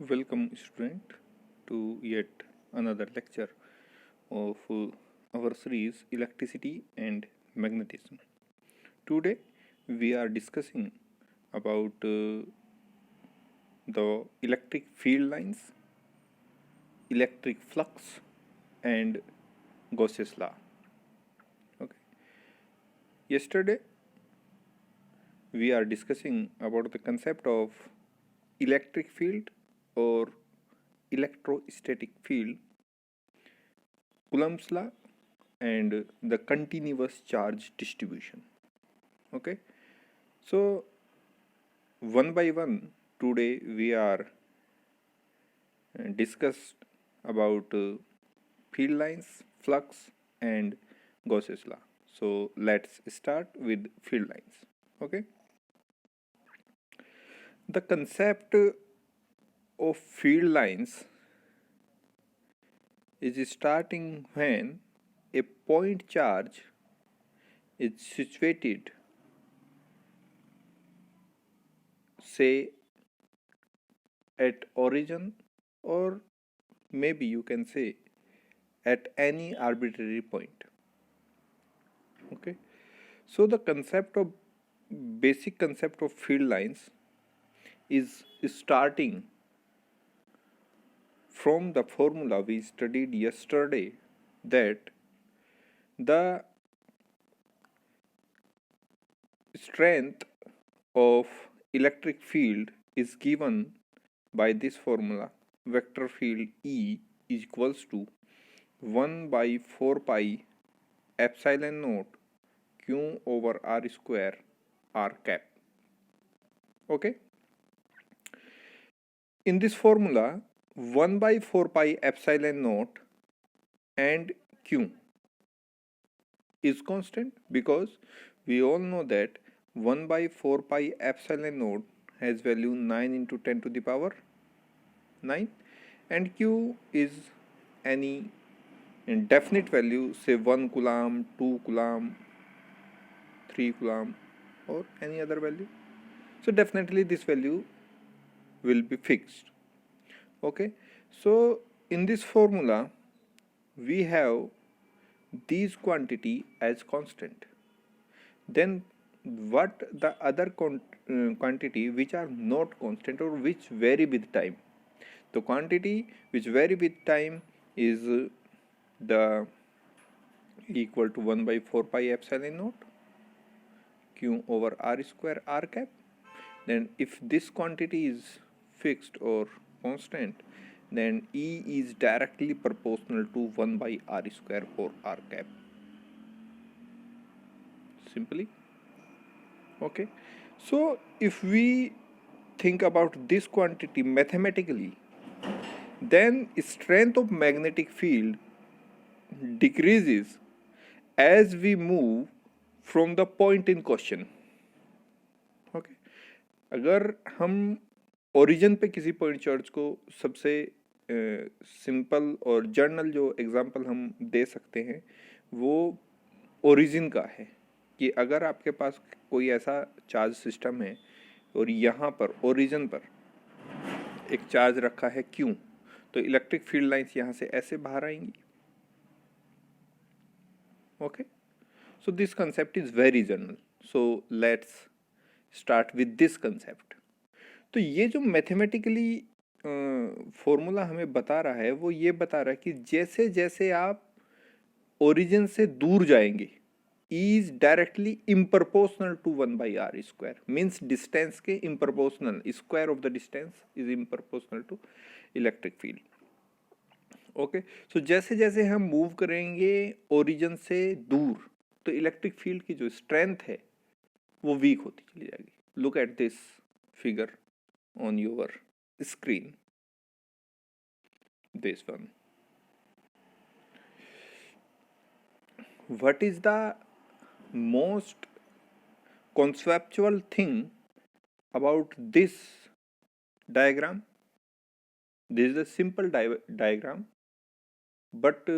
Welcome, student, to yet another lecture of our series Electricity and Magnetism. Today, we are discussing about the electric field lines, electric flux, and Gauss's law. Okay. Yesterday, we are discussing about the concept of electric field or electrostatic field, Coulomb's law, and the continuous charge distribution. Okay, so one by one today we are discussed about field lines, flux, and Gauss's law. So let's start with field lines. Okay, the concept of field lines is starting when a point charge is situated, say, at origin, or maybe you can say at any arbitrary point. Okay, so the basic concept of field lines is starting from the formula we studied yesterday, that the strength of electric field is given by this formula. Vector field E is equals to 1 by 4 pi epsilon naught q over r square r cap. Okay, in this formula 1 by 4 pi epsilon naught and q is constant, because we all know that 1 by 4 pi epsilon naught has value 9 into 10 to the power 9, and q is any indefinite value, say 1 coulomb, 2 coulomb, 3 coulomb, or any other value. So definitely this value will be fixed. Okay, so in this formula we have these quantity as constant. Then what the other quantity which are not constant or which vary with time? The quantity which vary with time is the equal to 1 by 4 pi epsilon naught q over r square r cap. Then if this quantity is fixed or constant, then E is directly proportional to 1 by r square or r cap. Simply. Okay, so if we think about this quantity mathematically, then strength of magnetic field decreases as we move from the point in question. Okay, अगर हम origin पे किसी point charge को सबसे simple और general जो example हम दे सकते हैं वो ओरिजिन का है, कि अगर आपके पास कोई ऐसा चार्ज सिस्टम है और यहाँ पर ओरिजिन पर एक चार्ज रखा है क्यों, तो इलेक्ट्रिक फील्ड लाइंस यहाँ से ऐसे बाहर आएंगी. Okay, so this concept is very general. So let's start with this concept. तो ये जो मैथमेटिकली फॉर्मूला हमें बता रहा है वो ये बता रहा है कि जैसे जैसे आप ओरिजिन से दूर जाएंगे, E is directly improportional to 1 by r square, means distance के improportional, square of the distance is improportional to electric field. Okay, so जैसे जैसे हम मूव करेंगे ओरिजिन से दूर, तो इलेक्ट्रिक फील्ड की जो स्ट्रेंथ है वो वीक होती चली जाएगी. Look at this figure on your screen, this one. What is the most conceptual thing about this diagram? This is a simple diagram, but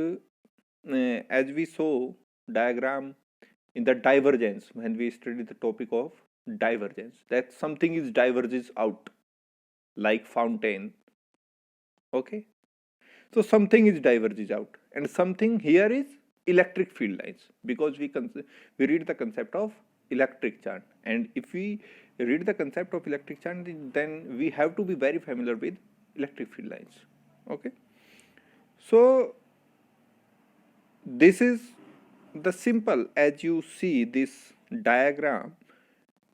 as we saw diagram in the divergence, when we studied the topic of divergence, that something is diverges out, like fountain Okay, so something is diverges out, and something here is electric field lines, because we read the concept of electric charge, and if we read the concept of electric charge, then we have to be very familiar with electric field lines. Okay, so this is the simple as you see this diagram,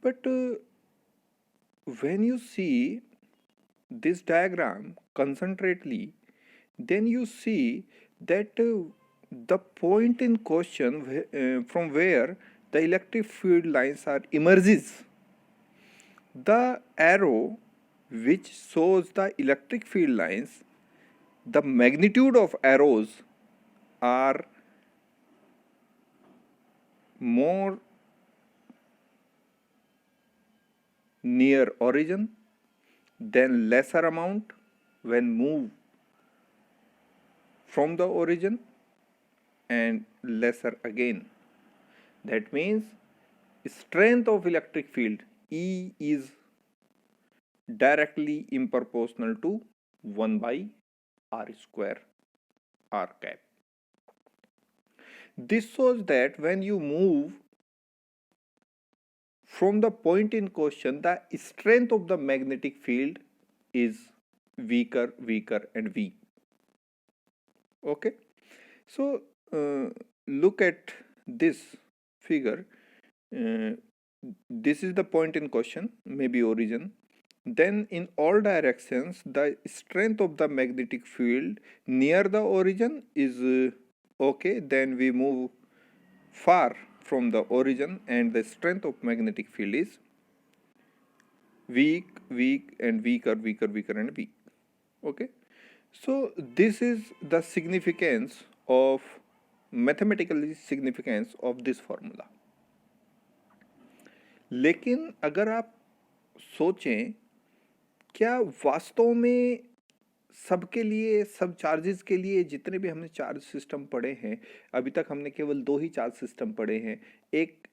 but when you see this diagram concentrately, then you see that the point in question from where the electric field lines are emerges, the arrow which shows the electric field lines, the magnitude of arrows are more near origin, then lesser amount when moved from the origin, and lesser again. That means strength of electric field E is directly proportional to 1 by r square r cap. This shows that when you move from the point in question, the strength of the magnetic field is weaker, and weak. Okay, so look at this figure. This is the point in question, maybe origin. Then in all directions, the strength of the magnetic field near the origin is okay. Then we move far from the origin, and the strength of magnetic field is weak, and weaker, and weak. Okay, so this is the significance of mathematical significance of this formula. लेकिन अगर आप सोचें, क्या वास्तव में सबके लिए, सब चार्जेस के लिए, जितने भी हमने चार्ज सिस्टम पढ़े हैं, अभी तक हमने केवल 2 ही चार्ज सिस्टम पढ़े हैं। एक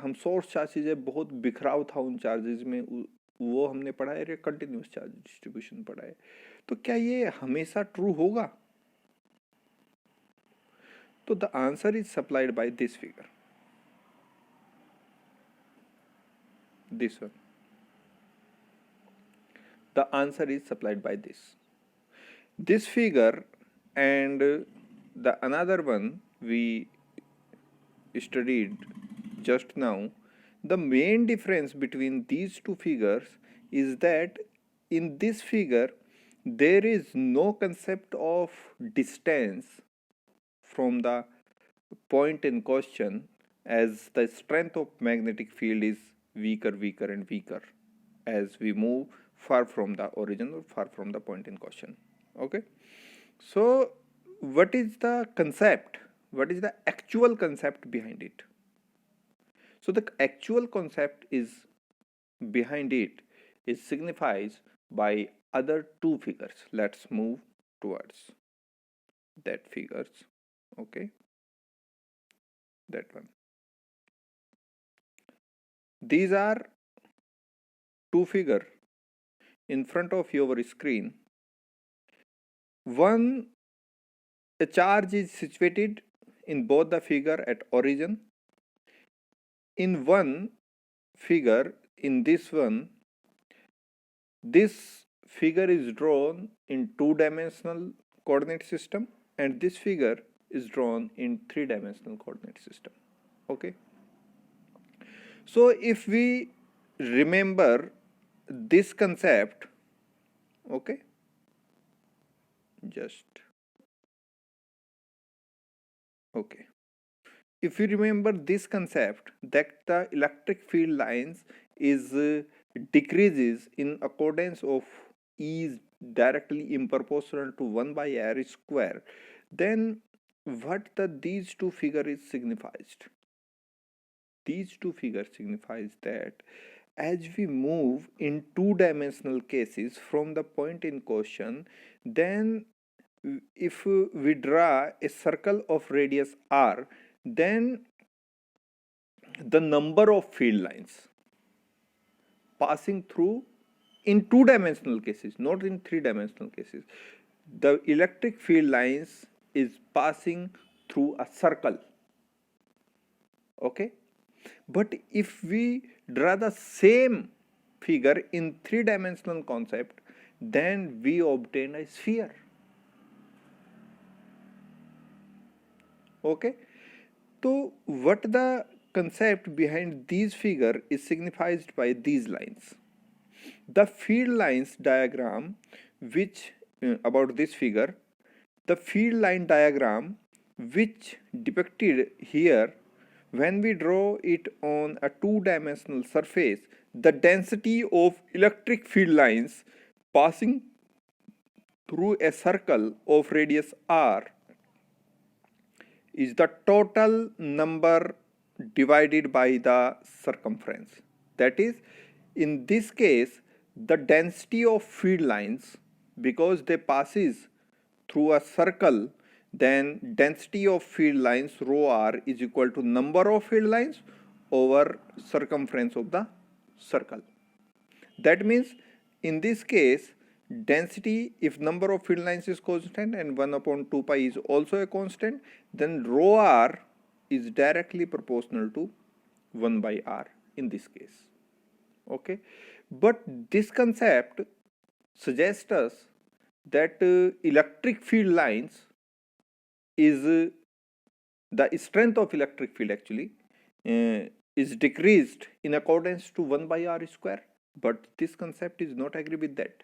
हम सोर्स चार्जेस है, बहुत बिखराव था उन चार्जेस में, वो हमने पढ़ा है, या कंटिन्यूस चार्ज डिस्ट्रीब्यूशन पढ़ा है। तो क्या ये हमेशा ट्रू होगा? तो the answer is supplied by this figure, this one. The answer is supplied by this figure, and the another one we studied just now. The main difference between these two figures is that in this figure there is no concept of distance from the point in question, as the strength of magnetic field is weaker, and weaker as we move far from the origin or far from the point in question. Okay, so what is the concept, what is the actual concept behind it? So the actual concept is behind it is signifies by other two figures. Let's move towards that figures. Okay, that one. These are two figures in front of your screen. One, a charge is situated in both the figure at origin. In one figure, in this one, this figure is drawn in 2-dimensional coordinate system, and this figure is drawn in 3-dimensional coordinate system. Okay, so if we remember this concept, okay, just okay, if you remember this concept, that the electric field lines is decreases in accordance of E is directly proportional to 1 by r square, then what these two figure is signifies? These two figures signifies that as we move in 2-dimensional cases from the point in question, then if we draw a circle of radius r, then the number of field lines passing through in 2-dimensional cases, not in 3-dimensional cases, the electric field lines is passing through a circle. Okay, but if we draw the same figure in three-dimensional concept, then we obtain a sphere. Okay, so what the concept behind these figure is signified by these lines. The field lines diagram which about this figure, the field line diagram which depicted here, when we draw it on a two-dimensional surface, the density of electric field lines passing through a circle of radius r is the total number divided by the circumference. That is, in this case, the density of field lines, because they passes through a circle, then density of field lines rho r is equal to number of field lines over circumference of the circle. That means in this case, density, if number of field lines is constant and 1 upon 2 pi is also a constant, then rho r is directly proportional to 1 by r in this case. Okay, but this concept suggests us that electric field lines is the strength of electric field actually is decreased in accordance to 1 by r square, but this concept is not agree with that.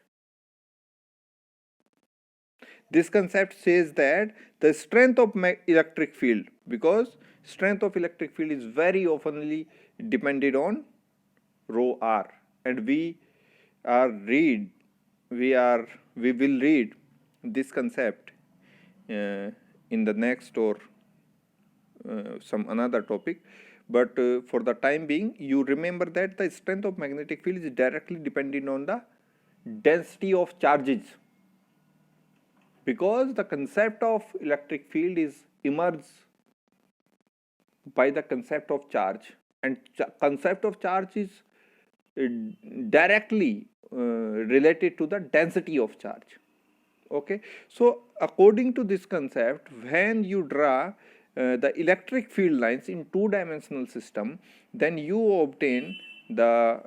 This concept says that the strength of electric field, because strength of electric field is very oftenly dependent on rho r, and we will read this concept in the next or some another topic, but for the time being you remember that the strength of magnetic field is directly dependent on the density of charges, because the concept of electric field is emerged by the concept of charge, and concept of charge is directly related to the density of charge. Okay, so according to this concept, when you draw the electric field lines in two-dimensional system, then you obtain the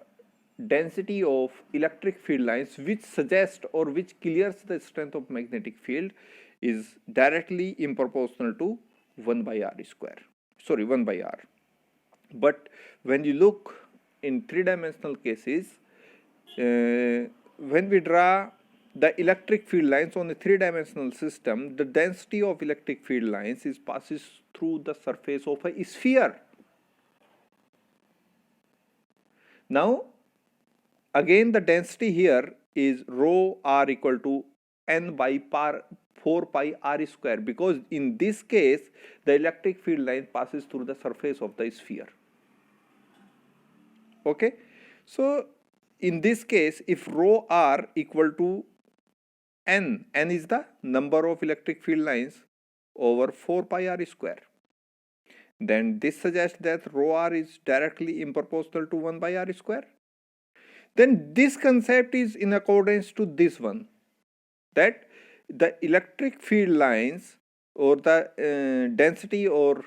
density of electric field lines, which suggest or which clears the strength of magnetic field is directly in proportional to 1 by r square, 1 by r. But when you look in three-dimensional cases, when we draw the electric field lines on a three-dimensional system, the density of electric field lines is passes through the surface of a sphere. Now, again the density here is rho r equal to n by 4 pi r square, because in this case the electric field line passes through the surface of the sphere. Okay, so in this case, if rho r equal to n is the number of electric field lines over 4 pi r square, then this suggests that rho r is directly in proportional to 1 by r square. Then this concept is in accordance to this one, that the electric field lines or the density, or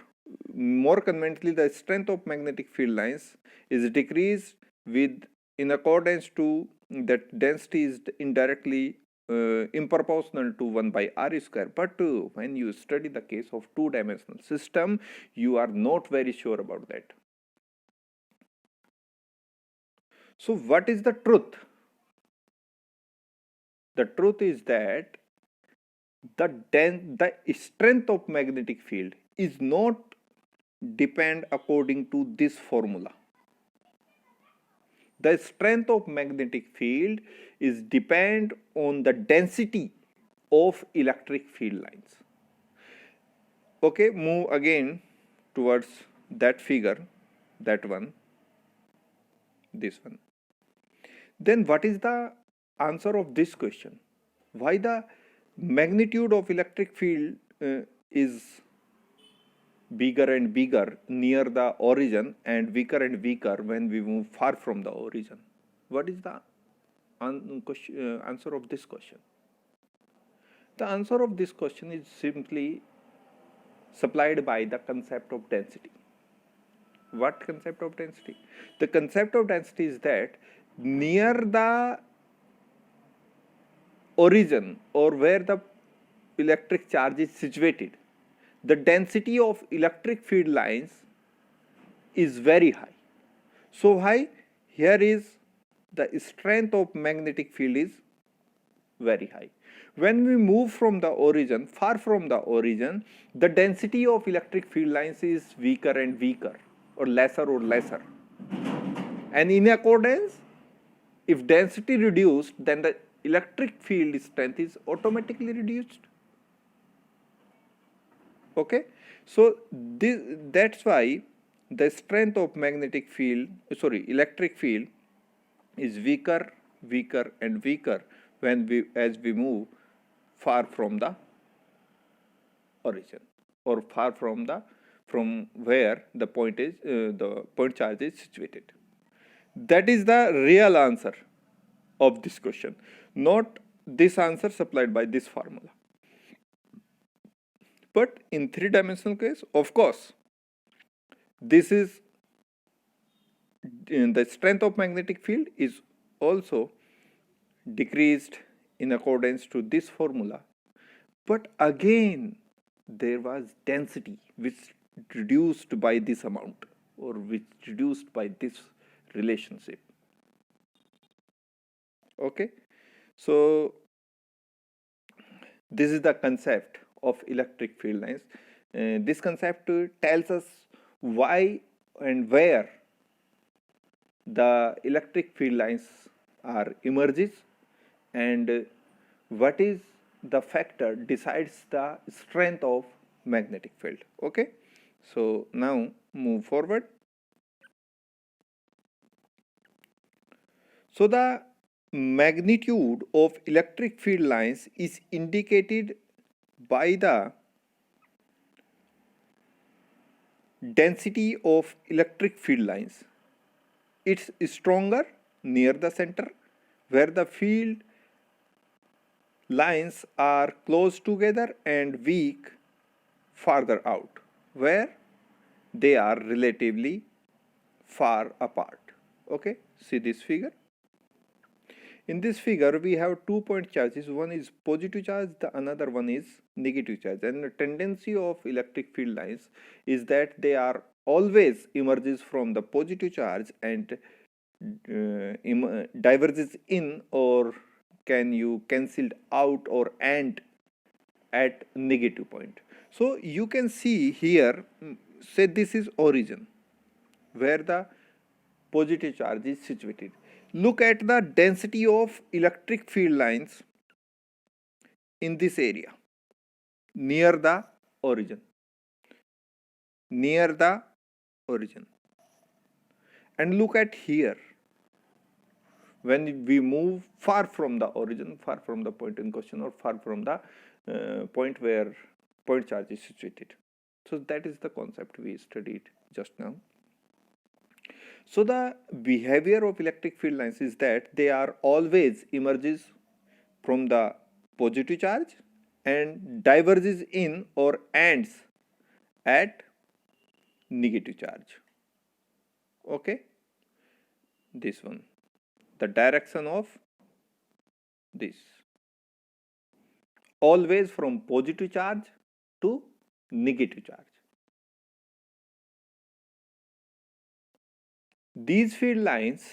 more conveniently the strength of magnetic field lines, is decreased with in accordance to that density is indirectly in proportional to 1 by r square. But when you study the case of two-dimensional system, you are not very sure about that. So what is the truth? The truth is that the strength of magnetic field is not depend according to this formula. The strength of magnetic field is depend on the density of electric field lines. Okay, move again towards that figure, that one, this one. Then what is the answer of this question? Why the magnitude of electric field is bigger and bigger near the origin and weaker and weaker when we move far from the origin? What is the answer of this question? The answer of this question is simply supplied by the concept of density. What concept of density? The concept of density is that near the origin or where the electric charge is situated, the density of electric field lines is very high. So high, here is the strength of magnetic field is very high. When we move from the origin, far from the origin, the density of electric field lines is weaker and weaker, or lesser. And in accordance, if density reduced, then the electric field strength is automatically reduced. Okay, so that's why the strength of magnetic field, electric field is weaker and weaker as we move far from the origin, or far from where the point charge is situated. That is the real answer of this question, not this answer supplied by this formula. But in three-dimensional case, of course, this is the strength of magnetic field is also decreased in accordance to this formula. But again, there was density which reduced by this amount, or which reduced by this relationship. Okay, so this is the concept of electric field lines. This concept tells us why and where the electric field lines are emerges, and what is the factor decides the strength of magnetic field. Okay, so now move forward. So the magnitude of electric field lines is indicated by the density of electric field lines. It's stronger near the center, where the field lines are close together, and weak farther out, where they are relatively far apart. Okay, see this figure. In this figure, we have 2 point charges. One is positive charge, the another one is negative charge. And the tendency of electric field lines is that they are always emerges from the positive charge and diverges in, or can you cancelled out or and at negative point. So you can see here, say this is origin where the positive charge is situated. Look at the density of electric field lines in this area near the origin. And look at here, when we move far from the origin, far from the point in question, or far from the point where point charge is situated. So that is the concept we studied just now. So the behavior of electric field lines is that they are always emerges from the positive charge and diverges in or ends at negative charge. Okay, this one, the direction of this, always from positive charge to negative charge. These field lines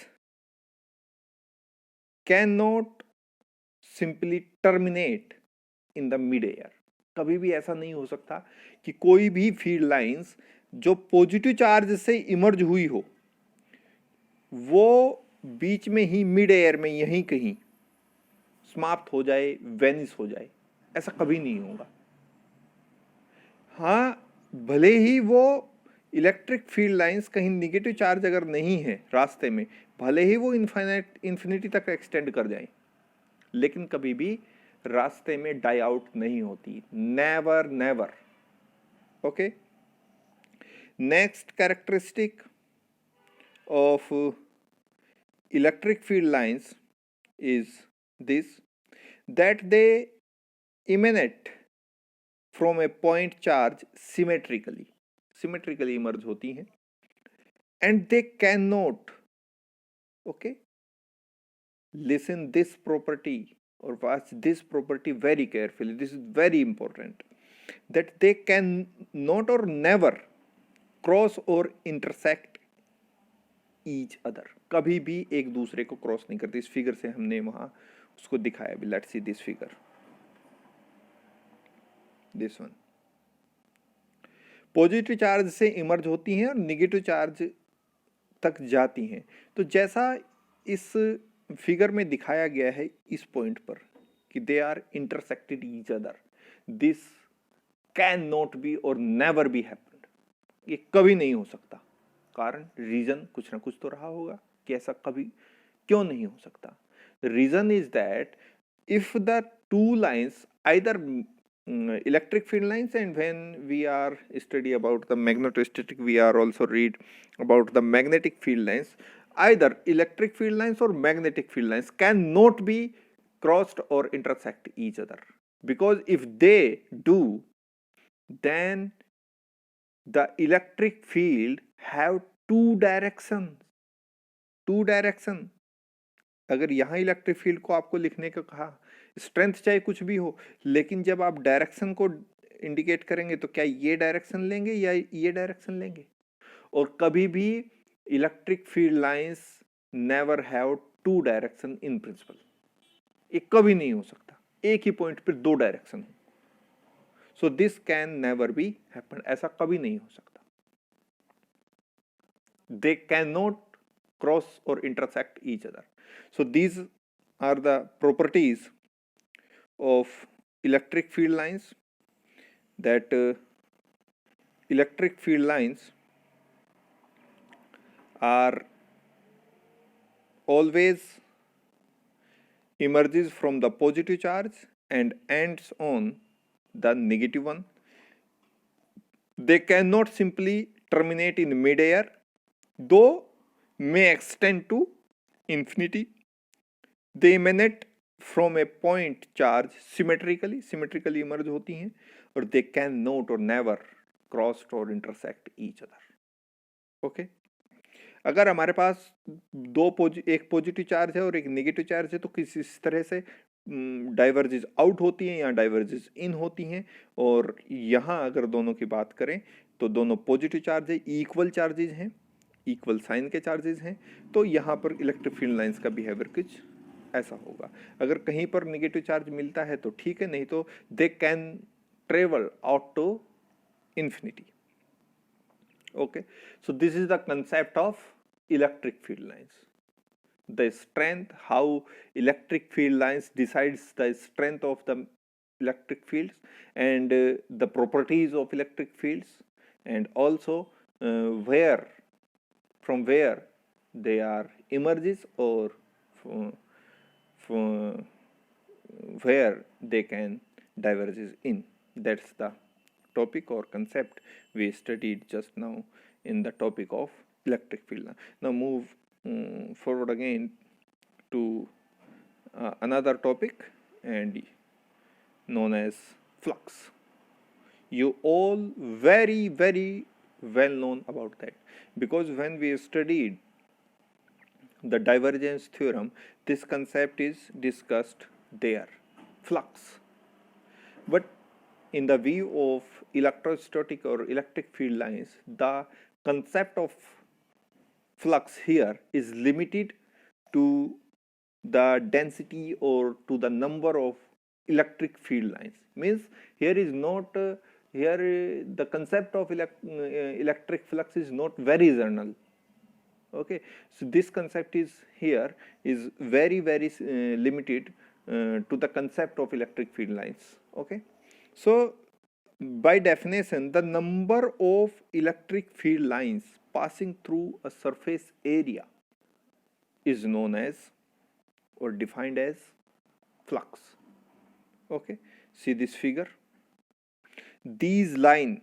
cannot simply terminate in the mid air. कभी भी ऐसा नहीं हो सकता कि कोई भी field lines जो पॉजिटिव चार्ज से इमर्ज हुई हो वो बीच में ही मिड एयर में यहीं कहीं समाप्त हो जाए, वेनिस हो जाए, ऐसा कभी नहीं होगा. हाँ, भले ही वो इलेक्ट्रिक फील्ड लाइंस कहीं निगेटिव चार्ज अगर नहीं है रास्ते में, भले ही वो इन्फिनिटी तक एक्सटेंड कर जाए, लेकिन कभी भी रास्ते में डाई आउट नहीं होती. Never. Okay, next characteristic of electric field lines is this, that they emanate from a point charge symmetrically emerge होती हैं, and they cannot, okay, listen this property or watch this property very carefully, this is very important, that they can not or never cross or intersect each other, कभी भी एक दूसरे को cross नहीं करते। इस फिगर से हमने वहां उसको दिखाया भी। Let's see this figure, this one. Positive charge से इमर्ज होती हैं और निगेटिव चार्ज तक जाती हैं। तो जैसा इस फिगर में दिखाया गया है इस पॉइंट पर कि they are intersected each other, this can not be और नेवर बी हैपेंड, ये कभी नहीं हो सकता। कारण, रीजन कुछ ना कुछ तो रहा होगा कि ऐसा कभी क्यों नहीं हो सकता। Reason is that if the two lines, either electric field lines, and when we are study about the magnetostatic we are also read about the magnetic field lines, either electric field lines or magnetic field lines cannot be crossed or intersect each other, because if they do, then the electric field have two direction। अगर यहाँ electric field को आपको लिखने का कहा, strength चाहे कुछ भी हो, लेकिन जब आप डायरेक्शन को इंडिकेट करेंगे तो क्या ये डायरेक्शन लेंगे या ये डायरेक्शन लेंगे। और कभी भी electric field lines never have two direction in principle, ये कभी नहीं हो सकता एक ही पॉइंट पर दो डायरेक्शन हो। So this can never be happen, ऐसा कभी नहीं हो सकता। दे कैन नॉट क्रॉस और intersect each other. So these are the properties of electric field lines, that electric field lines are always emerges from the positive charge and ends on the negative one. They cannot simply terminate in mid-air, though may extend to infinity. They emanate from a point charge symmetrically emerge होती हैं, और they can not or never cross or intersect each other. Okay? अगर हमारे पास एक positive charge है और एक negative charge है तो किसी तरह से डाइवर्जेस आउट होती हैं या डाइवर्जेस इन होती हैं। और यहाँ अगर दोनों की बात करें तो दोनों पॉजिटिव चार्ज है, इक्वल चार्जेस हैं, इक्वल साइन के चार्जेस हैं, तो यहाँ पर इलेक्ट्रिक फील्ड लाइंस का बिहेवियर कुछ ऐसा होगा। अगर कहीं पर नेगेटिव चार्ज मिलता है तो ठीक है, नहीं तो they can travel out to infinity. Okay, so this is the concept of electric field lines. The strength, how electric field lines decides the strength of the electric fields, and the properties of electric fields, and also from where they are emerges, or where they can diverges in. That's the topic or concept we studied just now in the topic of electric field. Now move forward again to another topic, and known as flux. You all very well known about that, because when we studied the divergence theorem, this concept is discussed there, flux. But in the view of electrostatic or electric field lines, the concept of flux here is limited to the density or to the number of electric field lines. Means here is not the concept of electric flux is not very general. Okay, so this concept is here is very limited to the concept of electric field lines. Okay, so by definition, the number of electric field lines passing through a surface area is known as or defined as flux. Okay, see this figure. These line,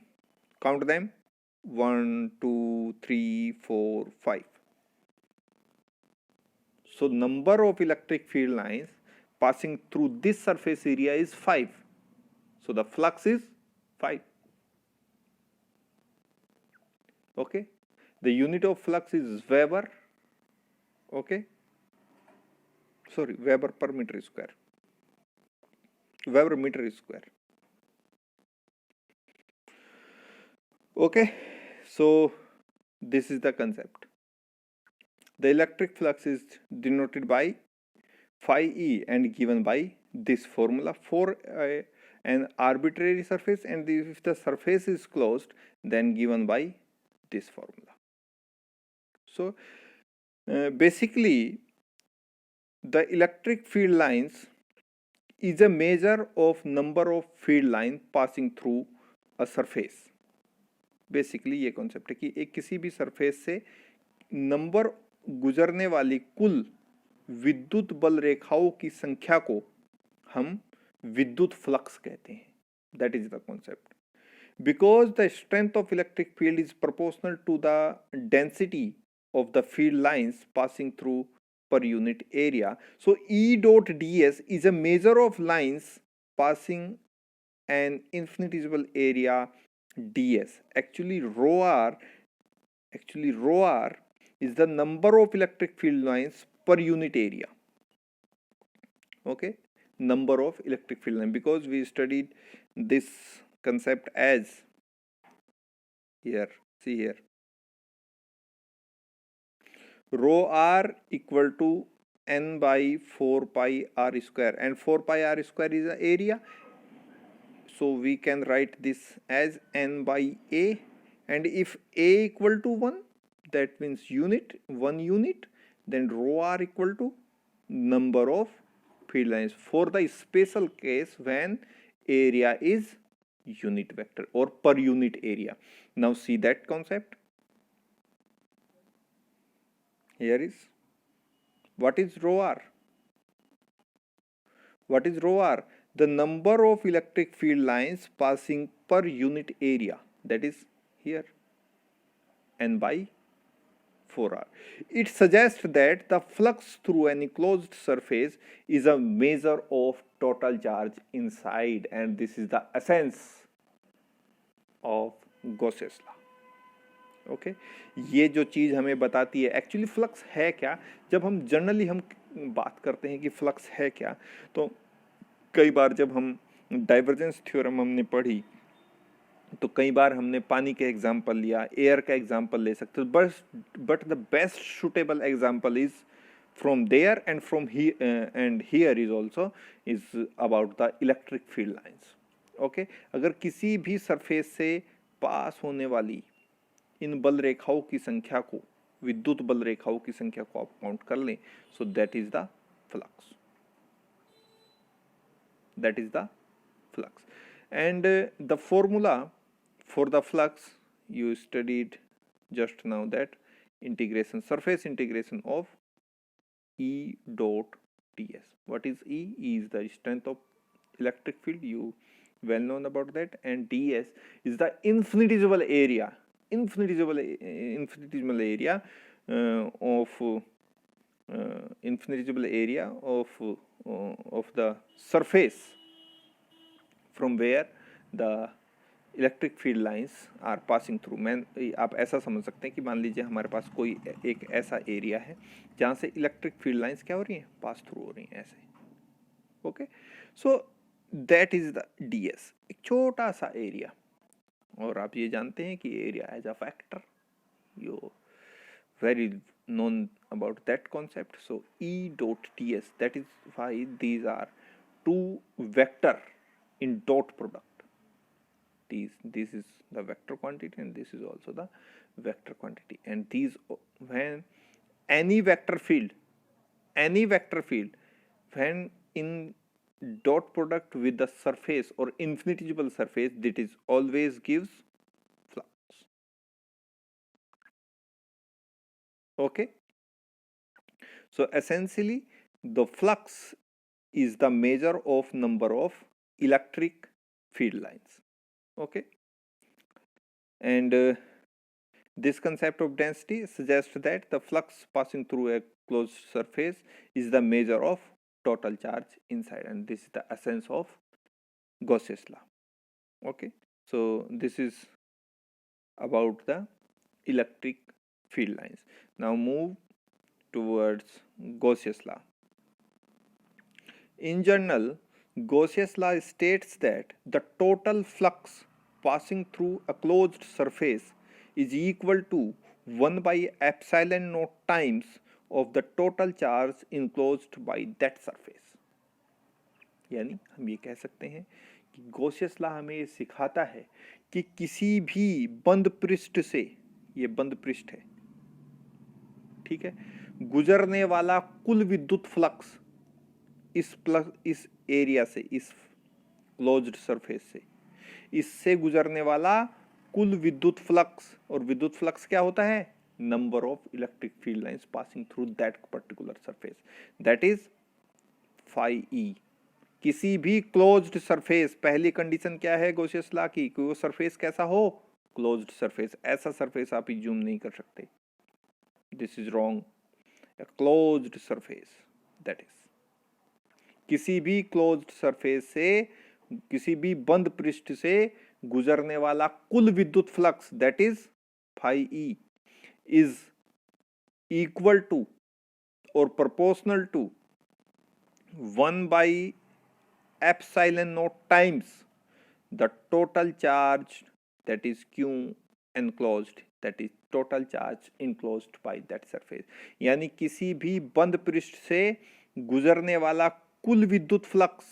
count them, 1 2 3 4 5. So number of electric field lines passing through this surface area is 5. So the flux is 5. Okay, the unit of flux is Weber. Okay, sorry, Weber per meter square. Weber meter square. Okay, so this is the concept. The electric flux is denoted by phi E and given by this formula for an arbitrary surface, and if the surface is closed, then given by this formula. So basically the electric field lines is a measure of number of field line passing through a surface. Basically ये concept है कि एक किसी भी surface से number गुजरने वाली कुल विद्युत बल रेखाओं की संख्या को हम विद्युत फ्लक्स कहते हैं. That is the concept. Because the strength of electric field is proportional to the density of the field lines passing through per unit area. So E dot ds is a measure of lines passing an infinitesimal area ds. Actually rho r is the number of electric field lines per unit area. Okay, number of electric field lines, because we studied this concept as here, see here, rho r equal to n by 4 pi r square, and 4 pi r square is the area, so we can write this as n by a, and if a equal to 1, that means unit, 1 unit, then rho r equal to number of field lines for the special case when area is unit vector or per unit area. Now see that concept. Here is, what is rho r? What is rho r? The number of electric field lines passing per unit area, that is here, n by 4r. It suggests that the flux through an enclosed surface is a measure of total charge inside, and this is the essence of Gauss's law. Okay ये जो चीज़ हमें बताती है actually flux है क्या. जब हम generally हम बात करते हैं कि फ्लक्स है क्या, तो कई बार जब हम डाइवर्जेंस थ्योरम हमने पढ़ी तो कई बार हमने पानी के एग्जाम्पल लिया, एयर का एग्जाम्पल ले सकते हो, but the best suitable example is from there and from and here is also is about the electric field lines. Okay, अगर किसी भी सरफेस से पास होने वाली इन बल रेखाओं की संख्या को, विद्युत बल रेखाओं की संख्या को आप काउंट कर लें, so that is the flux. That is the flux. And the formula for the flux you studied just now, that integration, surface integration of E dot ds. What is E? E is the strength of electric field, you well known about that, and ds is the infinitesimal area, infinitesimal area of the surface from where the electric field lines are passing through. आप ऐसा समझ सकते हैं कि मान लीजिए हमारे पास कोई एक ऐसा एरिया है जहाँ से इलेक्ट्रिक फील्ड लाइंस क्या हो रही हैं, पास थ्रू हो रही हैं ऐसे. Okay, so that is the ds, एक छोटा सा एरिया. और आप ये जानते हैं कि area as a factor, you very known about that concept. So E dot ds, that is why these are two vector in dot product. This is the vector quantity and this is also the vector quantity, and these, when any vector field when in dot product with the surface or infinitesimal surface, that is always gives flux. Okay, so essentially the flux is the measure of number of electric field lines. Okay, and this concept of density suggests that the flux passing through a closed surface is the measure of total charge inside, and this is the essence of Gauss's law. Okay, so this is about the electric field lines. Now move towards Gauss's law. In general, Gauss's law states that the total flux passing through a closed surface is equal to 1 by epsilon naught times of the total charge enclosed by that surface. यानी हम ये कह सकते हैं कि गॉसियस law हमें ये सिखाता है कि किसी भी बंद पृष्ठ से, ये बंद पृष्ठ है, ठीक है, गुजरने वाला कुल विद्युत फ्लक्स इस एरिया से, इस क्लोज्ड सरफेस से, इससे गुजरने वाला कुल विद्युत फ्लक्स, और विद्युत फ्लक्स क्या होता है? Number of electric field lines passing through that particular surface, that is phi E. किसी भी क्लोज्ड सरफेस, पहली कंडीशन क्या है गॉसियस लॉ की? कि वो सरफेस कैसा हो? Closed surface. ऐसा सरफेस आप जूम नहीं कर सकते, this is wrong. A closed surface, that is, किसी भी क्लोज्ड सरफेस से, किसी भी बंद पृष्ठ से गुजरने वाला कुल विद्युत flux, that is phi E, is equal to और proportional to 1 by epsilon naught times the total charge, that is Q enclosed, that is total charge enclosed by that surface. यानी किसी भी बंद पृष्ठ से गुजरने वाला कुल विद्युत फ्लक्स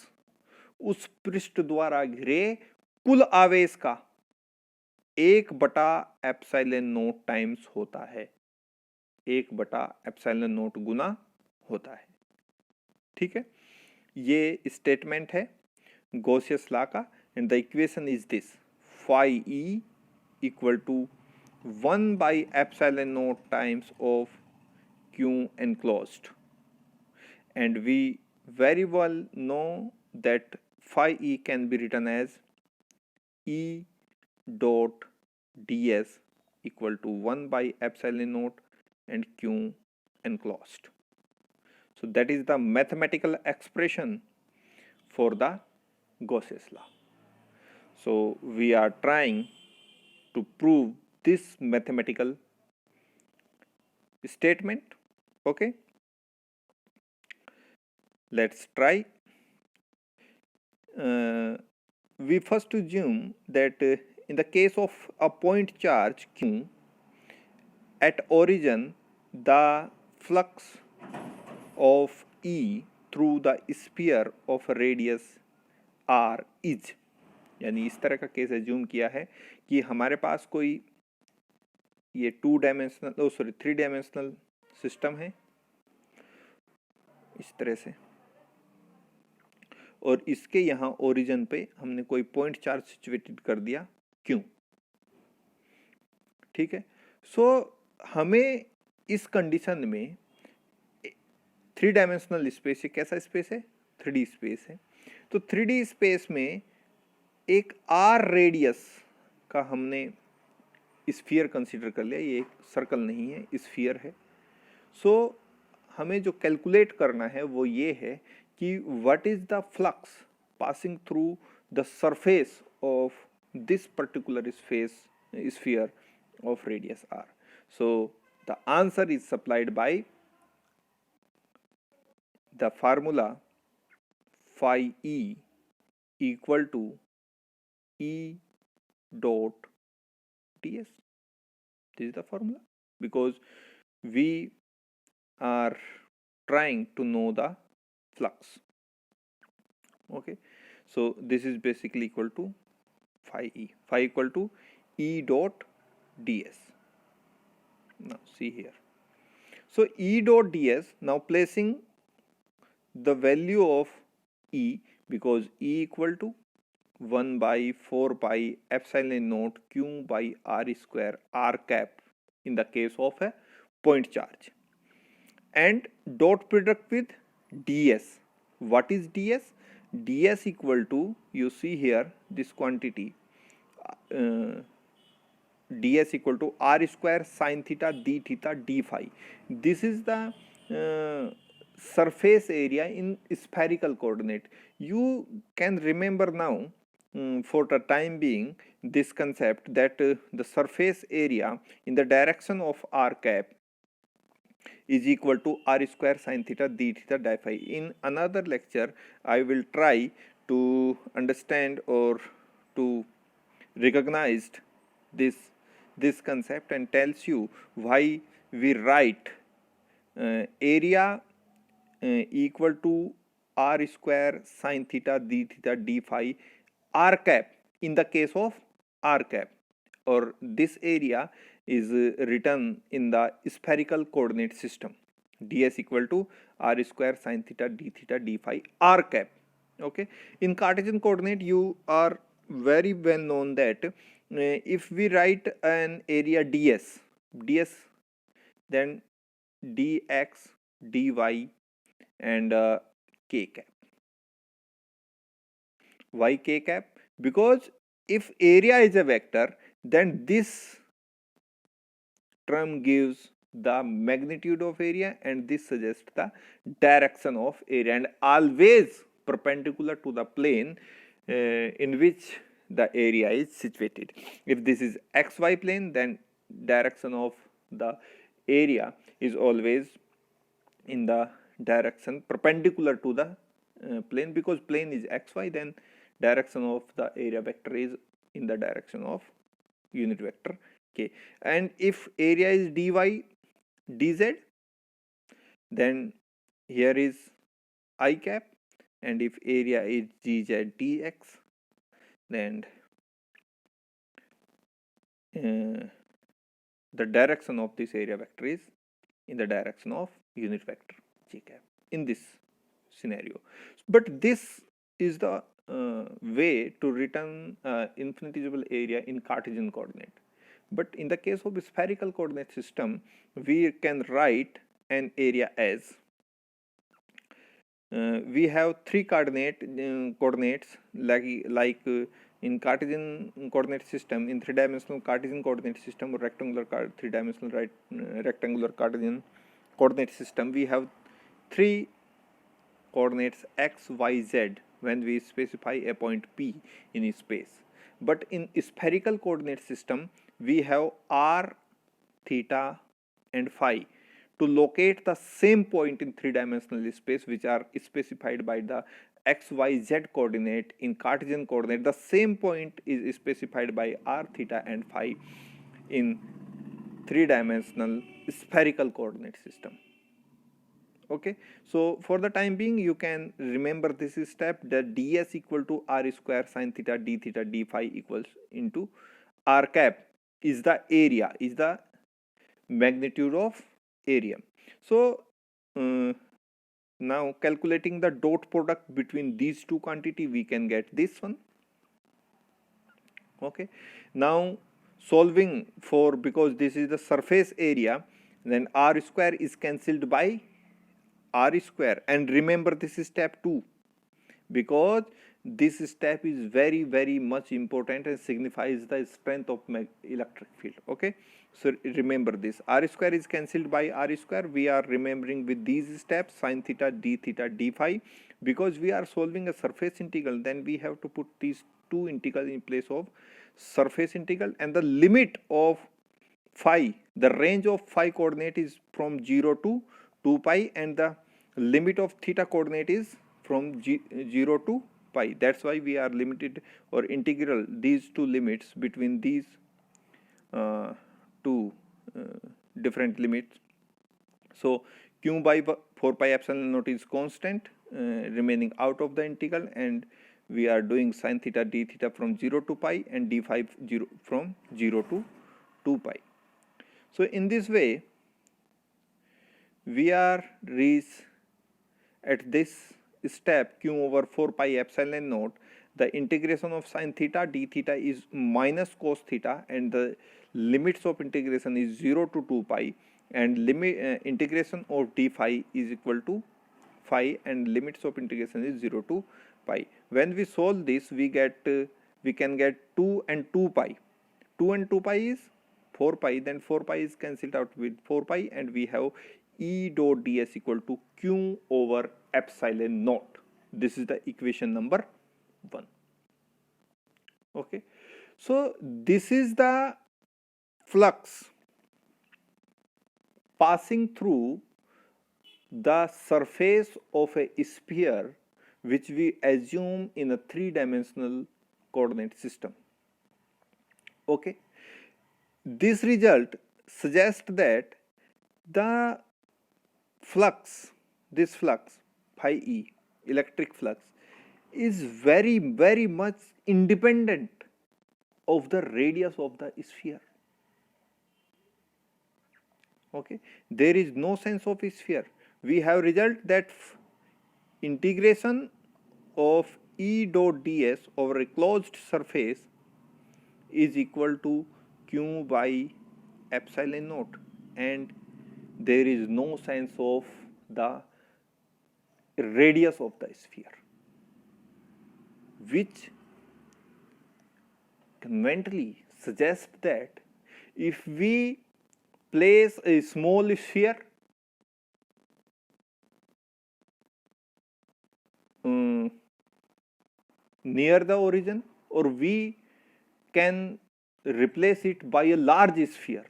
उस पृष्ठ द्वारा घिरे कुल आवेश का 1 बटा एप्सिलॉन नोट टाइम्स होता है, 1 बटा एप्सिलॉन नोट गुना होता है. ठीक है, ये स्टेटमेंट है गॉसियस लॉ का. And the equation is this, phi E equal to 1 by epsilon naught times of Q enclosed, and we very well know that phi E can be written as E dot ds equal to 1 by epsilon naught and Q enclosed. So that is the mathematical expression for the Gauss's law. So we are trying to prove this mathematical statement. Okay, let's try. We first assume that in the case of a point charge Q at origin, the flux of E through the sphere of radius R is, यानी इस तरह का case assume किया है कि हमारे पास कोई ये 3 डायमेंशनल सिस्टम है इस तरह से, और इसके यहाँ ओरिजिन पे हमने कोई पॉइंट चार्ज सिचुएटेड कर दिया क्यों. ठीक है, सो हमें इस कंडीशन में 3 डायमेंशनल स्पेस है. कैसा स्पेस है? 3D स्पेस है. तो 3D स्पेस में एक R रेडियस का हमने स्फीयर कंसीडर कर लिया. ये एक सर्कल नहीं है, स्फीयर है. सो हमें जो कैलकुलेट करना है वो ये है कि what is the flux passing through the surface of this particular sphere of radius R. So the answer is supplied by the formula phi E equal to E dot ds. This is the formula because we are trying to know the flux. Okay, so this is basically equal to phi E. Phi equal to E dot ds. Now see here. So E dot ds, now placing the value of E, because E equal to 1 by 4 pi epsilon naught Q by R square R cap in the case of a point charge, and dot product with ds. What is ds? ds equal to, you see here this quantity, ds equal to R square sin theta d theta d phi. This is the surface area in spherical coordinate. You can remember now for the time being this concept that the surface area in the direction of r cap is equal to r square sine theta d theta di phi. In another lecture, I will try to understand or to recognize this concept and tells you why we write area equal to r square sine theta d theta d phi r cap in the case of r cap, or this area is written in the spherical coordinate system, ds equal to r square sine theta d theta d phi r cap. Okay, in Cartesian coordinate you are very well known that if we write an area ds, then dx, dy and k cap. Why k cap? Because if area is a vector, then this term gives the magnitude of area and this suggests the direction of area, and always perpendicular to the plane in which the area is situated. If this is xy plane, then direction of the area is always in the direction perpendicular to the plane, because plane is xy, then direction of the area vector is in the direction of unit vector k. And if area is dy dz, then here is I cap, and if area is gz dx, then the direction of this area vector is in the direction of unit vector j cap in this scenario. But this is the way to return infinitesimal area in Cartesian coordinate. But in the case of spherical coordinate system, we can write an area as we have three coordinates like in Cartesian coordinate system, in three-dimensional Cartesian coordinate system or rectangular three-dimensional rectangular Cartesian coordinate system, we have three coordinates x, y, z when we specify a point P in space. But in spherical coordinate system, we have r, theta and phi to locate the same point in three-dimensional space, which are specified by the x, y, z coordinate. In Cartesian coordinate, the same point is specified by r, theta and phi in three-dimensional spherical coordinate system. Okay, so for the time being you can remember this step, that ds equal to r square sine theta d phi equals into r cap is the area, is the magnitude of area. So now calculating the dot product between these two quantity, we can get this one. Okay, now solving for, because this is the surface area, then r square is cancelled by r square, and remember this is step 2, because this step is very much important and signifies the strength of electric field. Okay, so remember this, r square is cancelled by r square. We are remembering with these steps sine theta d phi, because we are solving a surface integral, then we have to put these two integrals in place of surface integral, and the limit of phi, the range of phi coordinate is from 0 to 2 pi, and the limit of theta coordinate is from 0 to pi. That's why we are limited or integral these two limits between these two different limits. So q by 4 pi epsilon naught is constant, remaining out of the integral, and we are doing sine theta d theta from 0 to pi and d phi from 0 to 2 pi. So in this way we are reached at this step q over 4 pi epsilon naught, the integration of sine theta d theta is minus cos theta, and the limits of integration is 0 to 2 pi, and limit integration of d phi is equal to phi, and limits of integration is 0 to pi. When we solve this, we can get 2 and 2 pi. 2 and 2 pi is 4 pi, then 4 pi is cancelled out with 4 pi, and we have E dot ds equal to q over epsilon naught. This is the equation number 1. Okay, so this is the flux passing through the surface of a sphere which we assume in a three-dimensional coordinate system. Okay, this result suggests that the flux, this flux phi e, electric flux, is very much independent of the radius of the sphere. Okay, there is no sense of sphere. We have result that integration of E dot ds over a closed surface is equal to q by epsilon naught, and there is no sense of the radius of the sphere, which conveniently suggests that if we place a small sphere near the origin, or we can replace it by a large sphere.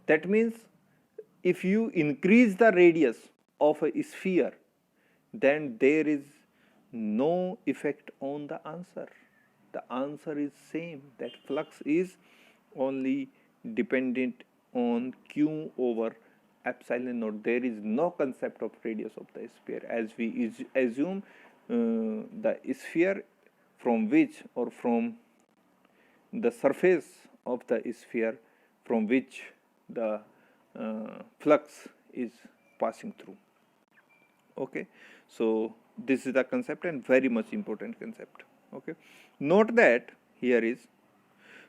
That means if you increase the radius of a sphere, then there is no effect on the answer. The answer is same, that flux is only dependent on q over epsilon naught. There is no concept of radius of the sphere, as we assume the sphere from which, or from the surface of the sphere from which the flux is passing through. Okay, so this is the concept, and very much important concept. Okay, note that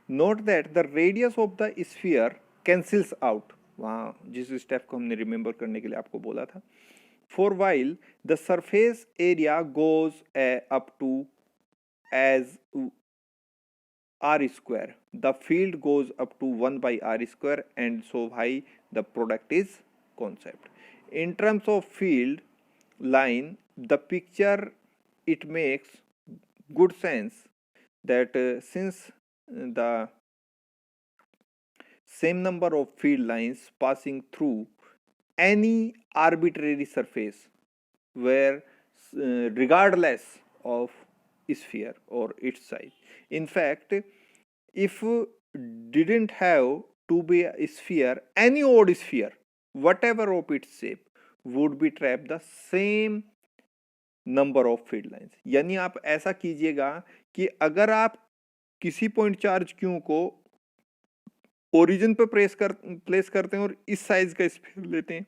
the radius of the sphere cancels out. वहाँ जिस step को हमने remember करने के लिए आपको बोला था, for while the surface area goes up to as r square, the field goes up to 1 by r square, and so high the product is concept. In terms of field line, the picture, it makes good sense that since the same number of field lines passing through any arbitrary surface, where regardless of sphere or its size. In fact, if didn't have to be a sphere, any odd sphere, whatever of its shape, would be trapped the same number of field lines. यानी आप ऐसा कीजिएगा कि अगर आप किसी point charge Q को origin पे प्लेस करते हैं और इस साइज का स्फीयर लेते हैं,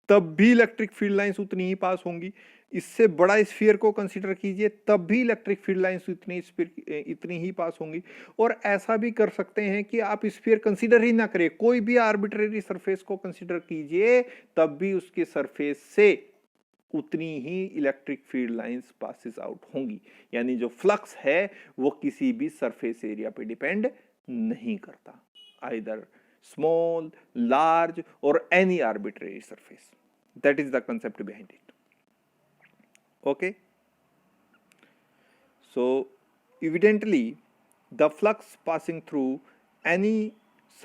तब भी इलेक्ट्रिक फील्ड लाइंस उतनी ही पास होंगी. इससे बड़ा स्फीयर को कंसीडर कीजिए, तब भी इलेक्ट्रिक फील्ड लाइंस इतनी ही पास होंगी. और ऐसा भी कर सकते हैं कि आप स्फीयर कंसीडर ही ना करें, कोई भी आर्बिट्रेरी सरफेस को कंसीडर कीजिए, तब भी उसके सरफेस से उतनी ही electric field lines passes out होंगी. यानी जो फ्लक्स है वो किसी भी सरफेस एरिया पे डिपेंड नहीं करता, आइदर स्मॉल, लार्ज और any arbitrary surface. That is the concept behind it. Okay, so evidently the flux passing through any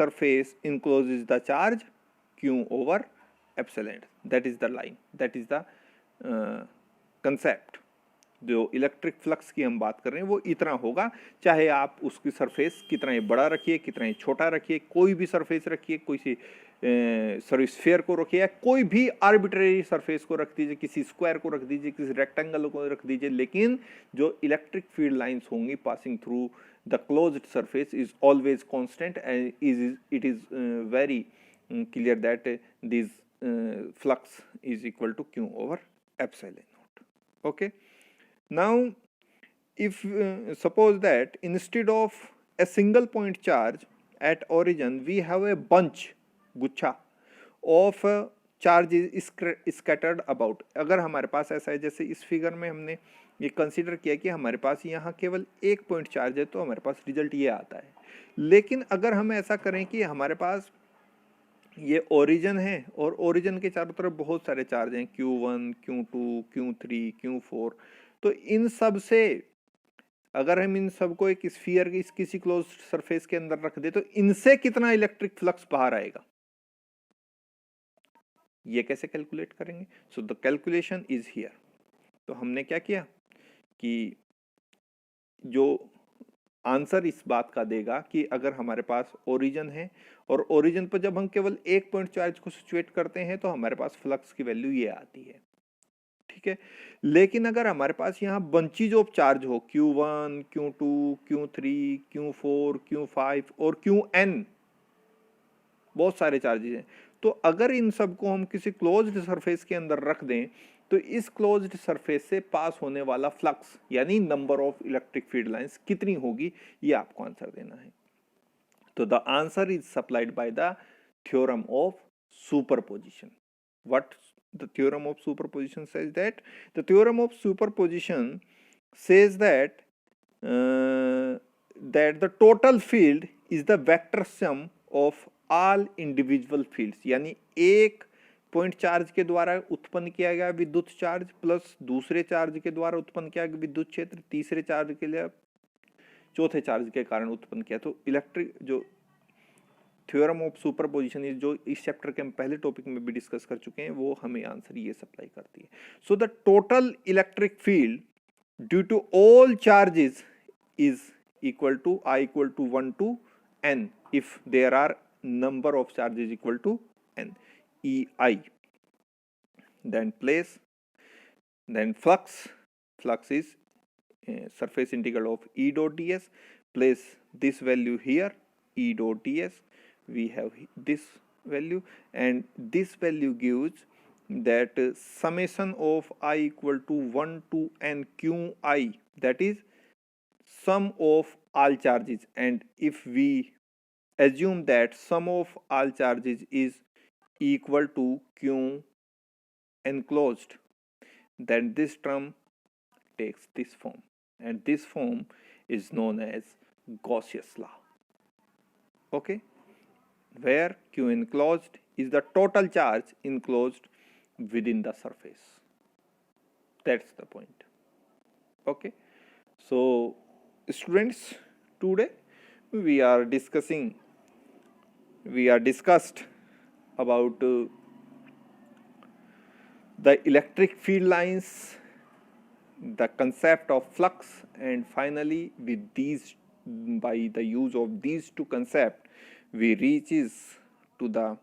surface encloses the charge q over epsilon. That is the line, that is the concept. जो electric flux की हम बात कर रहे हैं वो इतना होगा, चाहे आप उसकी सरफेस कितना ही बड़ा रखिए, कितना ही छोटा रखिए, कोई भी सरफेस रखिए, कोई सी स्फीयर को रखिए, या कोई भी आर्बिट्रेरी सरफेस को रख दीजिए, किसी स्क्वायर को रख दीजिए, किसी रेक्टेंगल को रख दीजिए, लेकिन जो इलेक्ट्रिक फील्ड लाइंस होंगी passing through the closed surface is always constant, and it is very clear that this flux is equal to q over epsilon naught. Okay, now if suppose that instead of a single point charge at origin we have a bunch, गुच्छा of charges scattered about. अगर हमारे पास ऐसा है, जैसे इस figure में हमने ये कंसीडर किया कि हमारे पास यहाँ केवल एक पॉइंट चार्ज है, तो हमारे पास रिजल्ट ये आता है. लेकिन अगर हम ऐसा करें कि हमारे पास ये ओरिजिन है और ओरिजिन के चारों तरफ बहुत सारे चार्ज हैं, Q1, Q2, Q3, Q4, तो इन सब से अगर हम इन सबको एक स्फीयर की किसी क्लोज्ड सरफेस के अंदर रख दे तो इनसे कितना इलेक्ट्रिक फ्लक्स बाहर आएगा, ये कैसे कैलकुलेट करेंगे? So the calculation is here. तो हमने क्या किया कि जो आंसर इस बात का देगा कि अगर हमारे पास ओरिजिन है और ओरिजिन पर जब हम केवल एक पॉइंट चार्ज को सिचुएट करते हैं तो हमारे पास फ्लक्स की वैल्यू ये आती है, ठीक है। लेकिन अगर हमारे पास यहाँ बंचीज ऑफ चार्ज हो Q1, Q2, Q3, Q4, Q5 और Qn, बहुत सारे चार्जेस हैं, तो अगर इन सबको हम किसी क्लोज्ड सरफेस के अंदर रख दें तो इस क्लोज्ड सरफेस से पास होने वाला फ्लक्स यानी number of electric field lines कितनी होगी, ये आपको आंसर देना है। तो the answer is supplied by the theorem of superposition. What the theorem of superposition says? That the theorem of superposition says that that the total field is the vector sum of all individual fields, यानी एक point charge के द्वारा उत्पन्न किया गया विद्युत charge plus दूसरे charge के द्वारा उत्पन्न किया गया विद्युत क्षेत्र, तीसरे चार्ज के लिए चौथे चार्ज के कारण उत्पन्न किया। तो इलेक्ट्रिक जो थ्योरम ऑफ सुपरपोजिशन इज, जो इस चैप्टर के हम पहले टॉपिक में भी डिस्कस कर चुके हैं, वो हमें आंसर ये सप्लाई करती है। So the total electric field due to all charges is equal to I equal to 1 to n if there are number of charges equal to n, EI. Then flux is surface integral of E dot ds. Place this value here, E dot ds, we have this value, and this value gives that summation of I equal to 1 to n Qi, that is sum of all charges. And if we assume that sum of all charges is equal to Q enclosed, then this term takes this form, and this form is known as Gauss's law. Okay, where Q enclosed is the total charge enclosed within the surface. That's the point. Okay, so students, today we discussed about the electric field lines, the concept of flux, and finally with these, by the use of these two concepts, we reaches to the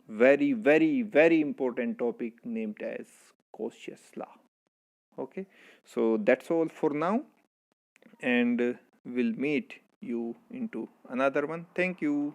very, very, very important topic named as Gauss's law. Okay, so that's all for now, and we'll meet you into another one. Thank you.